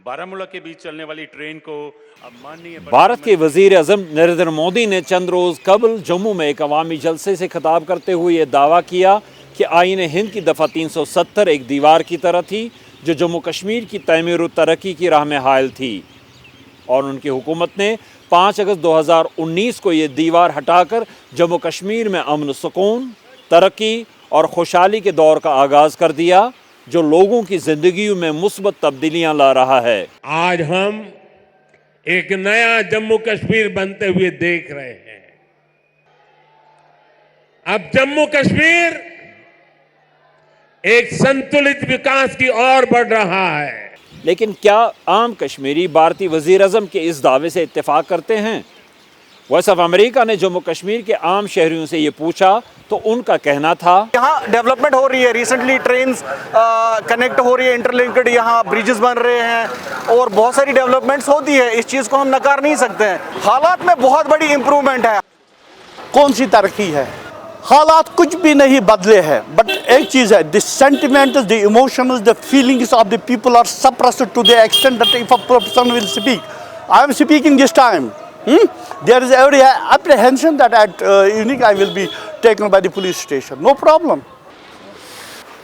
बारामूला के बीच चलने वाली ट्रेन को अब माननीय भारत के वजीर अजम नरेंद्र मोदी ने चंद रोज कबल जम्मू में एक अवामी जलसे से खिताब करते हुए ये दावा किया कि आईन हिंद की दफ़ा 370 एक दीवार की तरह थी जो जम्मू कश्मीर की तमीर और तरक्की की राह में हायल थी, और उनकी हुकूमत ने 5 अगस्त 2019 को ये दीवार हटाकर जम्मू कश्मीर में अमन सुकून, तरक्की और खुशहाली के दौर का आगाज़ कर दिया जो लोगों की जिंदगी में मुस्बत तब्दीलियां ला रहा है। आज हम एक नया जम्मू कश्मीर बनते हुए देख रहे हैं। अब जम्मू कश्मीर एक संतुलित विकास की ओर बढ़ रहा है। लेकिन क्या आम कश्मीरी भारतीय वजीर अजम के इस दावे से इत्तेफाक करते हैं? वॉइस ऑफ अमेरिका ने जम्मू कश्मीर के आम शहरियों से ये पूछा तो उनका कहना था, यहाँ डेवलपमेंट हो रही है, रिसेंटली ट्रेन्स कनेक्ट हो रही है, इंटरलिंक्ड यहाँ ब्रिजेस बन रहे हैं और बहुत सारी डेवलपमेंट्स होती है, इस चीज़ को हम नकार नहीं सकते हैं। हालात में बहुत बड़ी इम्प्रूवमेंट है। कौन सी तरक्की है? हालात कुछ भी नहीं बदले हैं, बट एक चीज़ है, the sentiments, the emotions, the feelings of the people are suppressed to the extent that if a person will speak, I am speaking this time, there is every apprehension that at evening I will be taken by the police station, no problem.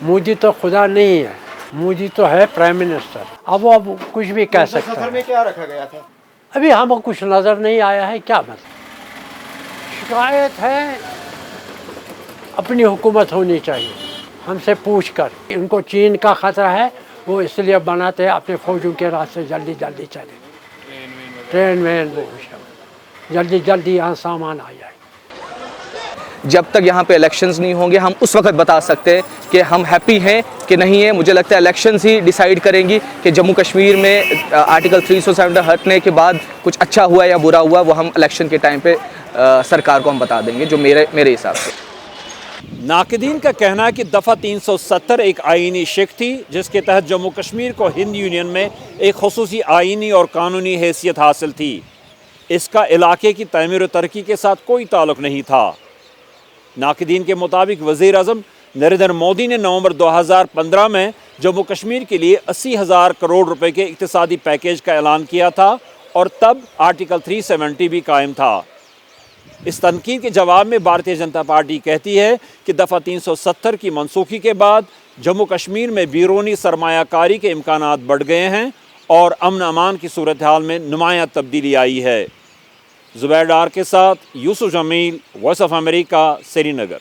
Modi तो खुदा नहीं है, मोदी तो है prime minister. अब वो कुछ भी कह सकता है। में क्या रखा गया था? अभी हमको कुछ नज़र नहीं आया है, क्या मतलब शिकायत है, अपनी हुकूमत होनी चाहिए हमसे पूछ कर। इनको चीन का ख़तरा है, वो इसलिए बनाते हैं अपने फौजों के रास्ते जल्दी जल्दी चले, ट्रेन वैन वो जल्दी जल्दी यहाँ सामान आ जाए। जब तक यहाँ पे इलेक्शंस नहीं होंगे हम उस वक्त बता सकते हैं कि हम हैप्पी हैं कि नहीं है। मुझे लगता है इलेक्शंस ही डिसाइड करेंगी कि जम्मू कश्मीर में आर्टिकल 370 हटने के बाद कुछ अच्छा हुआ या बुरा हुआ, वो हम इलेक्शन के टाइम पे सरकार को हम बता देंगे, जो मेरे हिसाब से। नाक़दीन का कहना है कि दफ़ा 370 एक आइनी शिक थी जिसके तहत जम्मू कश्मीर को हिंद यूनियन में एक खुसूसी आइनी और कानूनी हैसियत हासिल थी। इसका इलाके की तमीर और तरक्की के साथ कोई ताल्लुक़ नहीं था। नाक़दीन के मुताबिक वज़ीर अज़म नरेंद्र मोदी ने नवंबर 2015 में जम्मू कश्मीर के लिए 80,000 करोड़ रुपए के इक़्तिसादी पैकेज का ऐलान किया था और तब आर्टिकल 370 भी कायम था। इस तनकीद के जवाब में भारतीय जनता पार्टी कहती है कि दफ़ा 370 की मनसूखी के बाद जम्मू कश्मीर में बैरूनी सरमायाकारी के इम्कानात बढ़ गए हैं और अमन अमान की सूरत हाल में नुमायाँ तब्दीली आई है। ज़ुबैर डार के साथ Yusuf Jameel, voice of America, Srinagar.